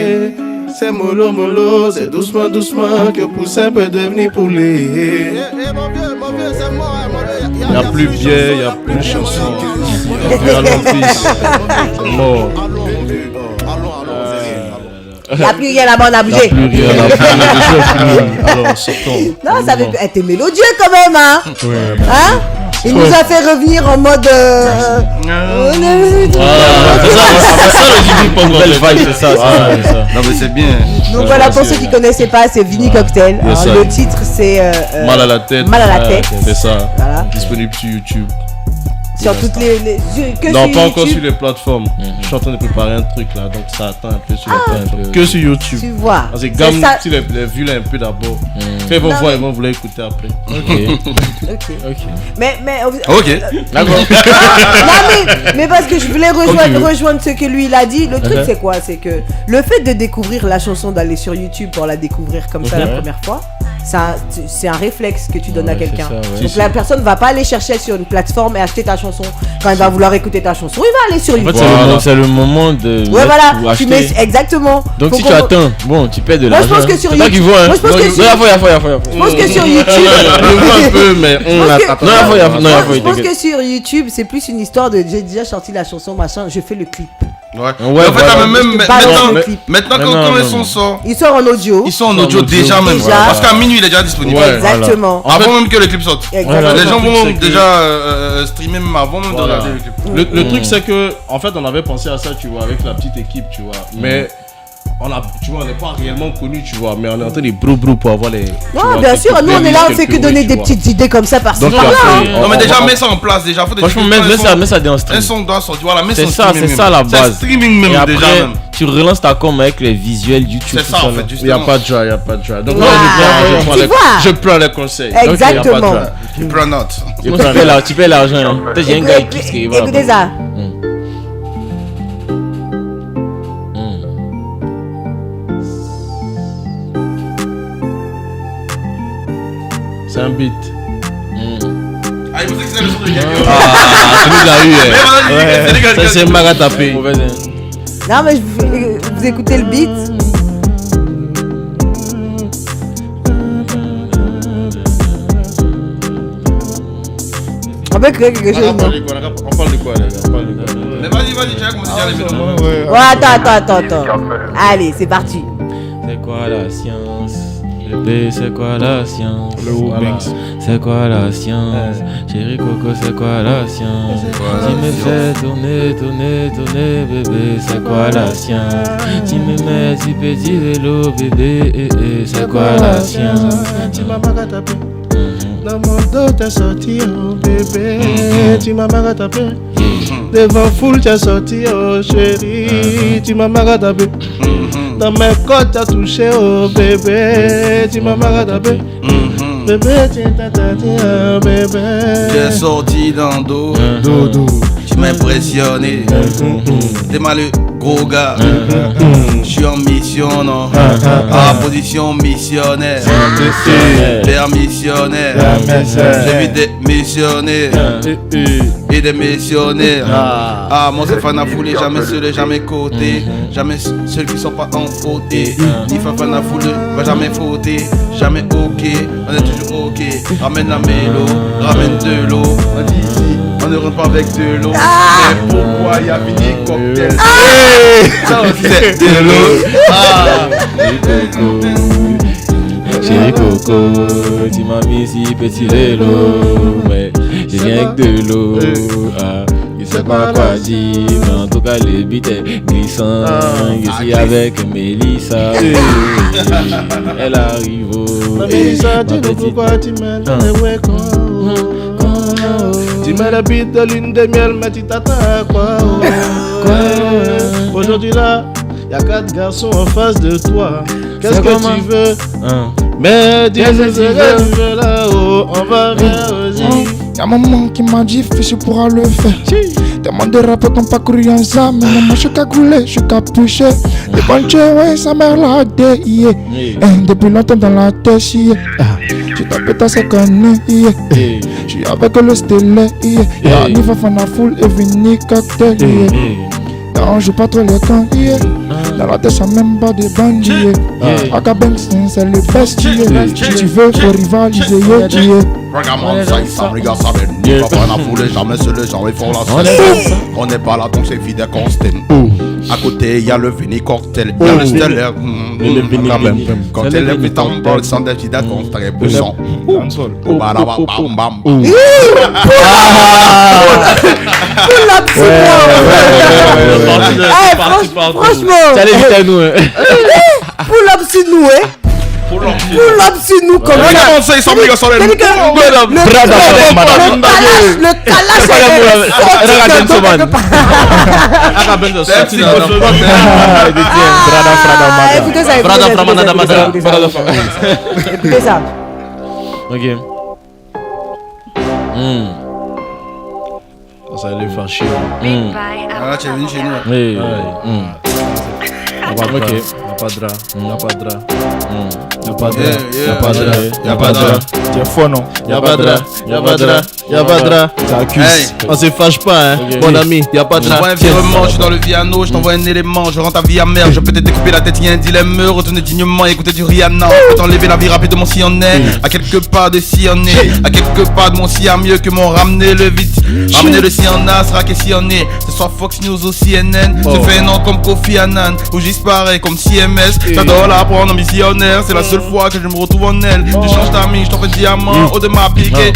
C'est mollo mollo, c'est doucement doucement que poussin peut devenir poulet. Y'a plus vieille, y'a plus de chansons. Y'a plus Atlantis. C'est mort. Il n'y a plus rien là-bas, on a bougé. Plus rien, on a plus. Alors, sortons. Non, ça avait été mélodieux quand même, hein. Ouais. Hein? Il nous a fait revenir en mode. C'est ça. Non mais c'est bien. Donc voilà, pour ceux qui ne connaissaient pas, c'est Vini Cocktail. Yes, Alors, le titre c'est Mal à la tête. Mal à la tête. C'est ça. Voilà. Disponible sur YouTube. Sur toutes les que non, sur pas encore YouTube. sur les plateformes. Je suis en train de préparer un truc là, donc ça attend un peu sur les plateformes. Que sur YouTube. Tu vois. Parce que C'est gamme ça. si les vues là un peu d'abord. Fais vos voix et vont vous l'écouter après. Ok. Mais Ok. D'accord. non mais parce que je voulais rejoindre ce que lui il a dit. Le truc c'est quoi? C'est que le fait de découvrir la chanson, d'aller sur YouTube pour la découvrir comme ça la première fois, ça, c'est un réflexe que tu donnes à quelqu'un. Donc la personne va pas aller chercher sur une plateforme et acheter ta chanson. Quand il va vouloir écouter ta chanson, il va aller sur YouTube. En fait, c'est le moment de. Ouais, voilà, tu mets acheter. Exactement. Donc Faut si qu'on- tu attends, bon, tu paies de Moi, l'argent. je pense que sur C'est toi YouTube. qui vois, hein. Moi, je pense que sur- Non, Je pense que sur YouTube. Je vois un peu, mais on pense que- l'attend. Je pense que sur YouTube, c'est plus une histoire de j'ai déjà sorti la chanson, machin, je fais le clip. Ouais. Ouais, Mais en fait, voilà. là, même Je te balance le clip. maintenant Mais quand non, le non, son non. sort, Il sort en audio. ils sont en audio déjà même. Déjà. Parce qu'à minuit, il est déjà disponible. Ouais. Exactement. Avant même que le clip sorte. Exactement. Les gens vont C'est que- déjà streamer même avant même de Voilà. regarder le clip. Le truc c'est que en fait on avait pensé à ça, tu vois, avec la petite équipe, tu vois, mais on n'est pas réellement connus, tu vois, mais on est en train de brou pour avoir les. Non, bien sûr, nous on est là, on fait que donner des petites idées comme ça par-ci Donc, par-là. après, hein. Non mais déjà mets ça en place déjà. Faut Franchement, déjà- mets ça dans stream. Un son doit sortir. Voilà, mets C'est son ça, streaming c'est ça même. la C'est base. streaming même Et déjà après, même. tu relances ta com avec les visuels YouTube. C'est tout ça en là. fait Il n'y a justement. pas de joie, il n'y a pas de joie. Donc Wow. Tu vois. je prends les conseils. Exactement. Donc, il y a pas de joie. Tu prends note. Tu paies l'argent. Hein. Peut-être qu'il y a un gars qui kiffe ce qu'il va. Écoutez ça. C'est un beat. Ah, il pensait que c'était le son de quelqu'un. Ah, tu nous as eu, hein. Ça, c'est Maga tapé. Non, mais vous écoutez le beat. On peut créer quelque chose. On parle de quoi, les gars? On parle de quoi? Mais vas-y, tu as commencé à les mettre. Ouais, attends. Allez, c'est parti. C'est quoi la science? Le B, c'est quoi la science? Voilà. C'est quoi la science? Chérie Coco, c'est quoi la science? Tu me fais tourner, bébé, c'est quoi la science? Tu me mets du petit vélo, bébé, c'est quoi la science? Tu m'as pas tapé. Dans mon dos, t'as sorti, oh bébé. Tu m'as pas tapé. Devant foule, t'as sorti, oh chérie. Tu m'as pas tapé. Dans mes côtes, t'as touché, oh bébé. Tu m'as pas tapé. Bébé, oh bébé. J'ai sorti dans dos. Tu m'as impressionné. T'es mal le gros gars. Je suis en mission, non. En position missionnaire. Père missionnaire. J'ai vu des missionnaires et des missionnaires. Ah, moi c'est fan à fouler, jamais seul, jamais côté. Jamais ceux qui sont pas en fauteuil. Ni fan à fouler, va jamais fauter. Jamais ok, on est toujours ok. Ramène la mélo, ramène de l'eau. On dit ici, on ne rentre pas avec de l'eau. Mais pourquoi y a fini cocktail? Ça aussi c'est de l'eau. Chérie Coco, tu m'as mis si petit vélo, mais j'ai rien que de l'eau. Je sais pas quoi dire, mais en tout cas le beat est glissant. Je suis avec Mélissa, elle arrive. Mélissa, tu sais pourquoi tu m'aimes, tu mets la bite de lune de miel, mais tu t'attends à quoi? Aujourd'hui là, y'a 4 garçons en face de toi. Qu'est-ce que tu veux? Mais dis-moi ce que tu veux là-haut, on va faire aussi. Y'a maman qui m'a dit, fils, tu pourras le faire. Tellement de rappeurs qui n'ont pas couru en ça, mais moi je suis cagoulé, je suis capuché. Le bon Dieu, ouais, sa mère l'a déié. Depuis longtemps dans la tête, je t'appelle ta seconde, je suis avec le stélé, y'a Niva Fana Full et Vini Cocktail. Non, je pas trop les camps, dans la tête, ça même pas des bandits. Akabanks, c'est le best, si tu veux, faut rivaliser, Regarde-moi ça, ça regarde ça, mais pas fan à fouler, jamais seul, les gens ils font la scène. On n'est pas là, donc c'est fidèle constant. À côté, il y a le Vini Cocktail, il y a le Stellaire. Quand elle est vite en bol, sans des fidèles constant, et poussant. Franchement, allez vite à nous. pull up sur nous, hein. Pull up sur nous, comment on ça, ils sont obligés sur les le écoutez ça. Ok. Ça allait faire chier. Ah, tu es venu chez nous. Oui. Y'a pas de drap. Y'a pas de drap. Y'a pas de drap. Y'a pas de drap. Y'a pas de drap. Tu es faux, non? Y'a pas de drap. Y'a pas de drap. Y'a pas de drap. On se fâche pas, hein, mon ami. Y'a pas de drap. Je t'envoie un virement, je suis dans le Viano, je t'envoie un élément, je rends ta vie amère, je peux te découper la tête, y'a un dilemme, retourner dignement, écouter du Rihanna, peut t'enlever la vie rapidement si on est, à quelques pas de si on est, à quelques pas de mon si à mieux que mon ramener le vite, ramener le si on a, sera que si on est, ce soit Fox News ou CNN, se fait un nom comme Kofi Annan, ou disparaît comme CMS, j'adore la prendre en missionnaire, c'est la seule fois que je me retrouve en elle, je change ta mine, je t'en fais diamant, au de ma piqué.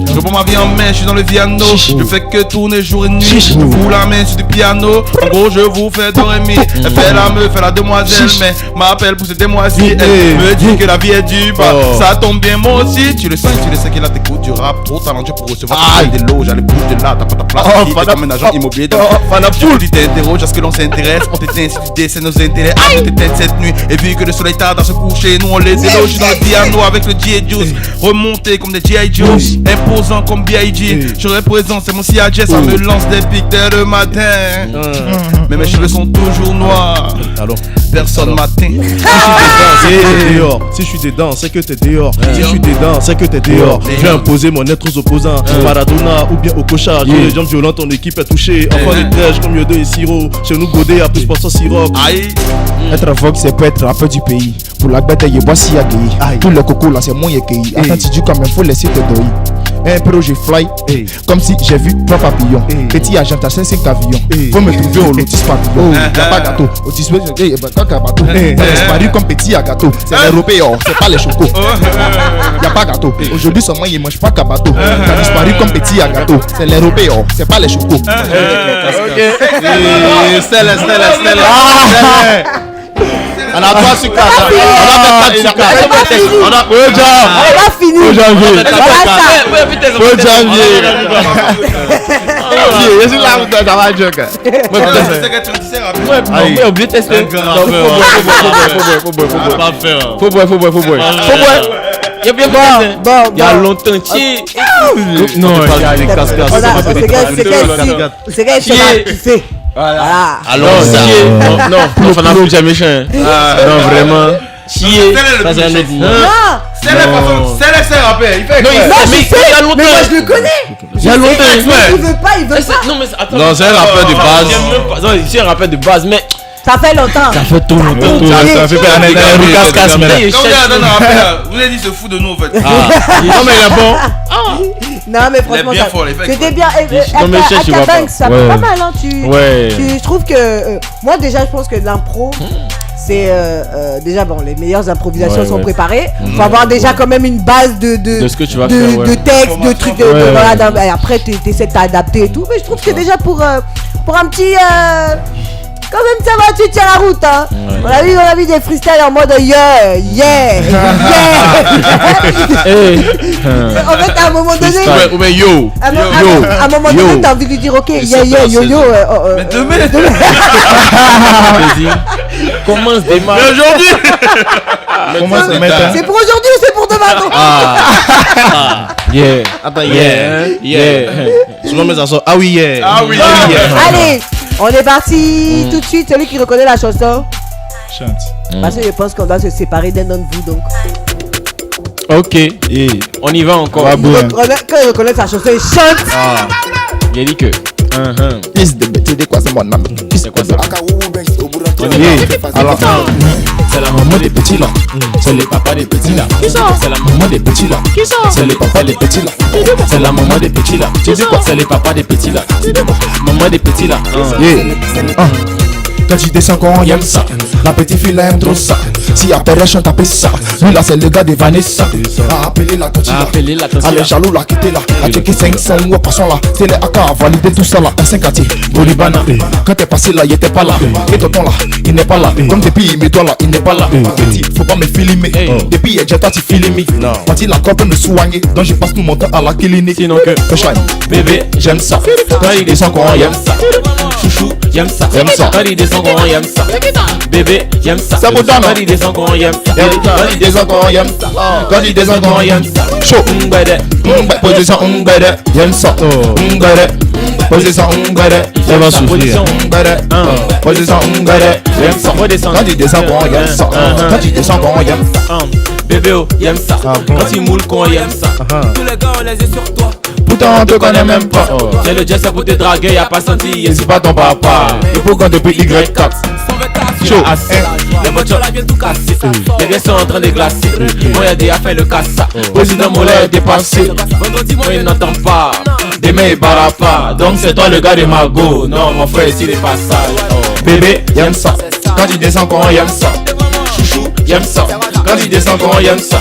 Je prends ma vie en main, je suis dans le Viano. Je fais que tourner jour et nuit. Je vous la main sur du piano. En gros, je vous fais do et mi. Elle fait la meuf, fait la demoiselle. Mais m'appelle pour cette demoiselle. Elle me dit que la vie est dure. Ça tombe bien, moi aussi. Tu le sais qu'il a tes coups du rap. Trop talentueux pour recevoir des lots. J'allais bouger de là, t'as pas ta place. T'es comme un agent immobilier. Tu t'interroges à ce que l'on s'intéresse. On t'éteint si tu décèdes nos intérêts. On t'éteint cette nuit. Et vu que le soleil tarde à se coucher, nous on les éloge. Je suis dans le piano avec le G.I. Juice. Remonté comme des G.I. Joe. Imposant comme B.I.G. Je représente, c'est mon CIJ, ça me lance des pics dès le matin. Mais mes cheveux sont toujours noirs. Alors, personne m'atteint. Si je suis dedans, c'est que t'es dehors. Si je suis dedans, c'est que t'es dehors. Je vais imposer mon être aux opposants. Maradona ou bien Okocha. J'ai les jambes violentes, ton équipe est touchée. Enfant des trèches comme Yodo et Siro. Chez nous, Godé a plus pour ça sirop. Être vogue, c'est peut être rappeur du pays. Pour la bête, il y a boissy à gay. Tous les cocos là, c'est mon yékei. Attends, tu dis quand même, faut laisser te doyer. Un pro, je fly, comme si j'ai vu 3 papillons. Petit agent, t'as 5 avions. Faut me trouver au lotus papillon. Y'a pas gâteau, au display, t'as qu'un bateau. T'as disparu comme petit à gâteau. C'est les européens, c'est pas les chocos. Y'a pas gâteau, aujourd'hui seulement il mange pas qu'à bateau. T'as disparu comme petit à gâteau. C'est les européens, c'est pas les chocos. Stella. On a 3 sur 4. On a 4 sur 4. On a fini. Au janvier. Au janvier. Je suis là où t'as la joke. Ouais, oublié de tester. Faut boire. Il y a bien bon. Il y a longtemps. Non, il y a les cascades. C'est quel tu sais. Voilà. Alors, non, on n'a plus jamais méchant. Non, vraiment. Chier. Ça, c'est un autre mot. C'est le rappeur. Il fait quoi? Mais il y a longtemps. Mais moi, je le connais. Il y a longtemps. Il veut pas. Non, mais attends. Non, c'est un rappeur de base. Non, c'est un rappeur de base, mais. Ça fait longtemps. Ça fait tout longtemps. Ça fait pas vous avez dit se fout de nous en fait. Non, mais il est bon. Non, mais franchement, c'était bien. Akabanks, ça fait pas mal. Je trouve que. Moi, déjà, je pense que l'impro. C'est déjà bon, les meilleures improvisations sont préparées. Faut avoir déjà quand même une base de ce que tu vas faire, de texte, de trucs, et après tu essaies de t'adapter et tout. Mais je trouve que déjà pour un petit quand même ça va, tu tiens la route hein. On a vu des freestyles en mode yeah. En fait à un moment donné à un moment donné t'as envie de lui dire ok yo mais demain commence démarrer aujourd'hui. C'est pour aujourd'hui ou c'est pour demain? Souvent mais ça sort ah oui Allez, on est parti tout de suite. Celui qui reconnaît la chanson chante. Parce que je pense qu'on doit se séparer d'un d'entre vous donc. Ok, et on y va encore. Quand il reconnaît sa chanson, il chante. Il a dit que C'est quoi, c'est mon nom? C'est quoi ça? Alors, c'est la maman des petits là. C'est les papas des petits là. C'est la maman des petits là. C'est les papas des petits là. C'est la maman des petits là. Tu dis quoi? C'est les papas des petits là. Maman des petits là. Quand tu descends quand on aime ça. La petite fille là aime trop ça. Si après chante taper ça. Lui là c'est le gars de Vanessa. A appelé la tontine là. Allez jaloux là quitter là. A checké 500 ou passons là. C'est les AK à valider tout ça là. Un 5 quartier Bolibana. Quand t'es passé là il était pas là. Et tonton là il n'est pas là. Comme depuis il me doit là il n'est pas là. Petit faut pas me filmer. Depuis il est toi tu filmes. Parti la corde me soigner. Donc je passe tout mon temps à la clinique. Sinon que bébé j'aime ça. Quand il descend quand on aime ça. Chouchou j'aime ça. Quand il descend quand on aime ça. Bébé j'aime ça. Ça vous donne. Quand il descend quand on aime ça. Quand il descend quand on aime ça. Quand il descend quand on aime ça. Chaud position j'aime ça. Position ça va souffrir. Position j'aime ça. Quand il descend quand on aime ça. Quand il descend quand on aime ça. Bébé oh j'aime ça. Quand il moule quand on aime ça. Tous les gars on les yeux sur toi. Pourtant on te connaît même pas. C'est le jazz pour te draguer, y'a pas senti. Et c'est pas ton papa. Et pourquoi depuis Y4 chaud. Les voitures là viennent tout casser. Les gars sont en train de glacer. Moi y'a des affaires le cassa. Président Mollet est dépassé. Vendredi moi il n'entend pas. Demain il barra pas. Donc c'est toi le gars de Margot. Non mon frère ici les passages. Bébé j'aime ça. Quand il descend quand on aime ça. Chouchou j'aime ça. Quand il descend quand on aime ça.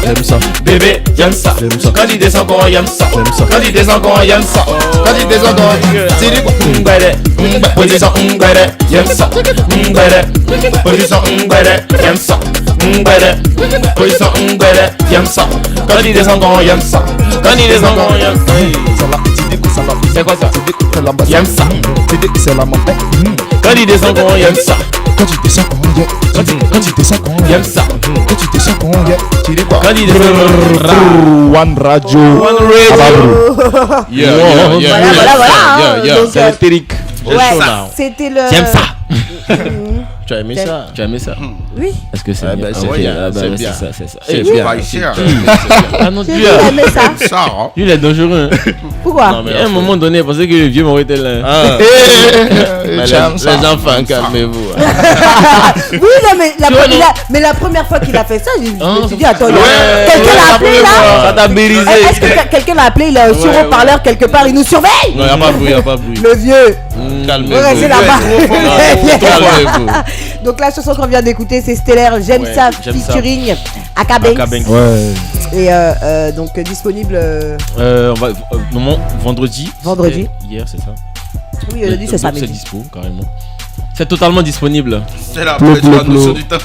Bébé j'aime ça. Quand il descend quand on aime ça. Quand il descend quand on aime ça. Quand il descend quand on aime ça. C'est du position j'aime ça. Position j'aime ça. Position j'aime ça. Quand il descend quand on aime ça. Quand il descend quand on aime ça. C'est quoi ça? J'aime ça. C'est la maman. Quand il descend quand on aime ça. Quand tu descends quand on aime. Quand tu descends quand on aime ça. Quand tu descends quand on aime. Tu dis quoi? Quand il descend One Radio. Voilà. C'est l'éthérique. Ouais, c'était le. J'aime ça. Tu as aimé ça? Tu as aimé ça? Oui. Est-ce que c'est Ah bien? bah, c'est bien. C'est bien. C'est ça. C'est Eh, bien. oui. Cher. Ah non, J'ai lui, aimé ça. Ça, hein. lui, il est dangereux. Hein. Pourquoi? Non, mais À un moment donné, il pensait que le vieux m'aurait été là. Ah. Eh, Mais Cham, les ça. enfants, calmez-vous. Oui, non, mais Tu vois, non. mais la première fois qu'il a fait ça, je Ah, me suis dit, attends, ouais, quelqu'un l'a appelé là? Ça t'a brisé. Est-ce que quelqu'un l'a appelé? Il est sur Ouais, haut-parleur quelque part, il nous surveille? Non, y a pas de bruit, y a pas de bruit. Le vieux. Calmez-vous. Ouais, c'est là-bas. Calmez-vous. Donc la chanson qu'on vient d'écouter, c'est Stellaire, J'aime Ouais, ça, J'aime ça. featuring Aka Banks. Aka Banks. Ouais. Et donc disponible. On va moment vendredi. Vendredi. C'était hier, c'est ça. Oui, aujourd'hui c'est Donc, samedi. C'est dispo carrément. C'est totalement disponible. C'est la notion du temps.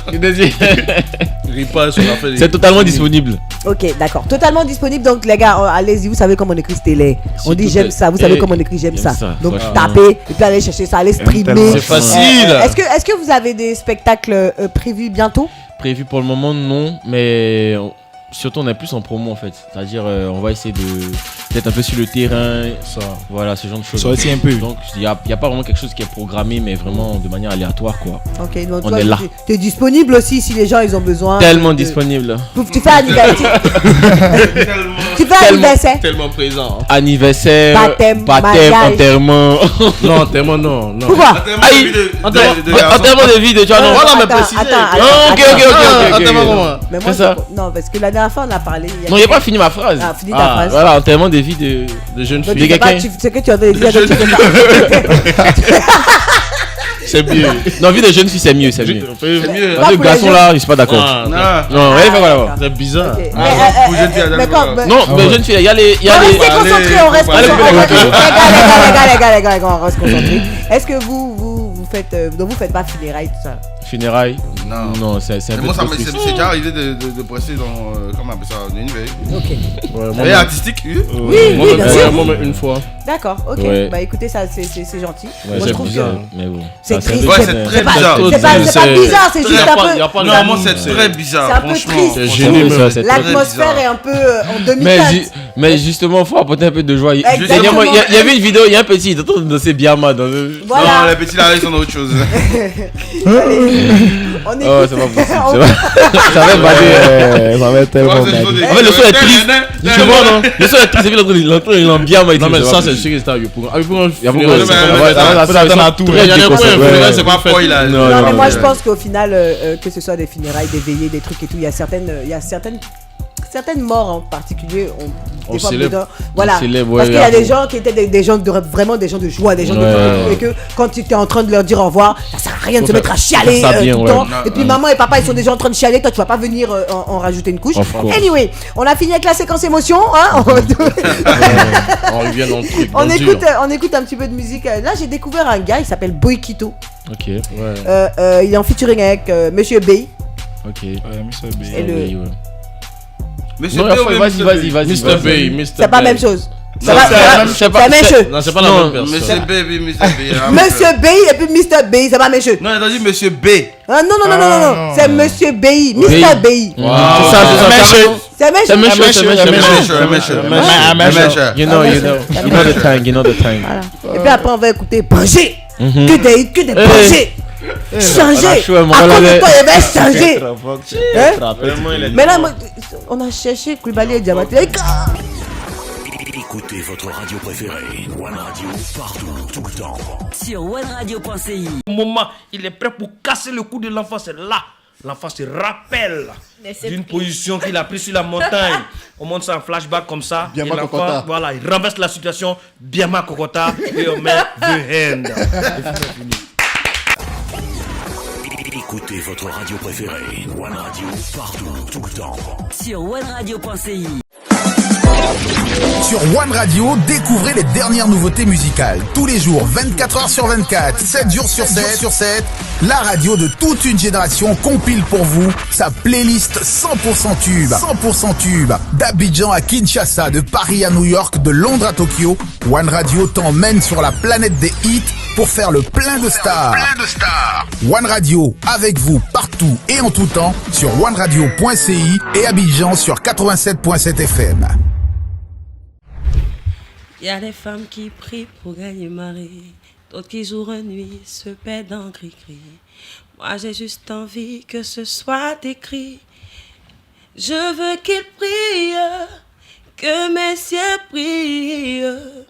Ripa sur la feuille. C'est totalement disponible. Ok, d'accord. Totalement disponible. Donc les gars, allez-y, vous savez comment on écrit Stellaire. On dit tout j'aime est- ça. Vous savez Eh, comment on écrit j'aime ça. Donc franchement. tapez et puis allez chercher ça, allez streamer. tellement. C'est facile. Est-ce que vous avez des spectacles prévus bientôt? Prévu pour le moment, non. Mais surtout, on est plus en promo en fait. C'est-à-dire, on va essayer d'être un peu sur le terrain. Ça. Voilà, ce genre de choses. Sorti un peu. Donc, il n'y a pas vraiment quelque chose qui est programmé, mais vraiment de manière aléatoire quoi. Ok, donc On toi, est là. tu es disponible aussi si les gens ils ont besoin. Tellement de- disponible. Tu fais anniversaire. Tu fais anniversaire. Tellement présent. Anniversaire, Baptême, mariage. enterrement. Non, tellement non. Non. Pourquoi? Aïe, enterrement de vie de tu vois, non. Voilà, mais Attends, précisez. attends, Ok. Attends, comment? Mais moi, C'est ça. non, parce que la dernière fois on a parlé. Non, il n'y a pas fini ma phrase. Ah, finis ta phrase. Voilà, enterrement de vie de jeunes Donc, filles. tu sais pas, quelqu'un. ce que tu avais dit. donc tu sais pas. C'est mieux. Non, vie de jeunes filles, c'est mieux, c'est mieux. C'est mieux. Pas Parce que pour le les garçon jeunes. là, je suis pas d'accord. Ah, Non, allez, fais voilà. c'est bizarre. Ok. vous jeune fille, Mais comme. Non, mais jeunes filles, il y a les. On reste allez, concentrés, on reste allez, concentrés. allez, Les gars, on reste concentrés. Est-ce que vous faites. Donc vous faites pas funérailles, tout ça? Funérailles. Non. Non, c'est un Mais peu moi, ça trop m'est- triste. c'est déjà arrivé de presser dans. Comment on appelle ça? Une veille. Ok. Ouais, Elle est artistique, oui. Oui, bien sûr. Moi, une fois. D'accord, ok. Ouais. Bah écoutez, ça c'est gentil. Ouais, Moi je c'est trouve bizarre. que. Mais bon. C'est Ça, triste. Ouais, un peu- c'est très C'est pas bizarre. bizarre, c'est juste un peu. Non, moi, c'est très bizarre. C'est un peu Franchement. triste. C'est C'est gêné, ça, même. c'est L'atmosphère est un peu en demi-teinte. Mais justement, faut apporter un peu de joie. Exactement. Il y avait une vidéo, il y a un petit, il est en train de danser Biama dans le. Non, Voilà. les petits là, ils sont dans autre chose. On écoute. Oh, c'est pas possible. On- c'est pas- Ça va bader. Ça va être tellement Ouais, c'est bader. chaud, En fait, le son est triste. des- Tu vois, non? Le son est triste, et puis l'autre, il est en Biama. Non, mais ça, c'est sûr que c'était à Yopougon. À Yopougon, Il y a beaucoup funérail, de c'est mais- pas- mais- ça T'attends à tout. Il y a des points, Ouais. funérail, c'est pas Pas fait. foi, il a. Non, mais moi je pense qu'au final, que ce soit des funérailles, des veillées, des trucs et tout, il y a certaines morts en particulier. On des fois, célèbre. dedans. Voilà. On célèbre, Parce ouais, qu'il y a ouais. des gens qui étaient des gens vraiment des gens de joie, des gens de Ouais, feu, ouais. et que quand tu étais en train de leur dire au revoir, ça sert à rien de se mettre à chialer ça bien, tout le ouais. temps. Et puis maman et papa ils sont déjà en train de chialer, toi tu vas pas venir en rajouter une couche. Of course. Anyway, on a fini avec la séquence émotion. Hein On revient dans le truc. on dans le écoute, dur. on écoute un petit peu de musique. Là j'ai découvert un gars, il s'appelle Boykito. Ok. Ouais. Il est en featuring avec Monsieur B. Ok. Et Ah le- oui, ouais. Monsieur Non, P ou bien vas-y, Mr. vas-y, B? vas-y. Mr. Bay, Mr. C'est pas la Bay. même chose. Non, Ça va- c'est la même- c'est c'est pas- la même chose. Non, c'est pas la Non, même personne. Monsieur Baby, Mr. B. ah, Monsieur B et puis Mr. B, c'est pas la même chose. Non, il a dit Monsieur B. Ah, non, c'est Monsieur B, Mr. B. C'est ça, c'est ça. C'est la même C'est la même chose. chose, c'est la même chose. You know the time, you know the time. Voilà. Et puis après, on va écouter Banger. Mhm. Que des Banger. Changer. À cause de toi, il va changer. Hein? Mais là, moi, on a cherché Koulibaly et Diabaté. Écoutez votre radio préférée, One Radio, partout, tout le temps. Sur OneRadio.ci. Au moment, il est prêt pour casser le cou de l'enfant, c'est là. L'enfant se rappelle d'une position qu'il a prise sur la montagne. On monte ça en flashback comme ça. Bien et ma l'enfant, Kokota. voilà, il renverse la situation. Bien ma Kokota. Et on met the hand. Écoutez votre radio préférée, One Radio, partout, tout le temps. Sur OneRadio.ci. Sur One Radio, découvrez les dernières nouveautés musicales. Tous les jours, 24 heures sur 24, 7 jours sur 7, la radio de toute une génération compile pour vous sa playlist 100% tube. 100% tube. D'Abidjan à Kinshasa, de Paris à New York, de Londres à Tokyo, One Radio t'emmène sur la planète des hits pour faire le plein de stars. One Radio, avec vous partout et en tout temps sur oneradio.ci et Abidjan sur 87.7 FM. Y a des femmes qui prient pour gagner mari. d'autres qui jour et nuit se perdent en gris-gris. Moi j'ai juste envie que ce soit écrit. Je veux qu'il prie, que mes cieux brillent.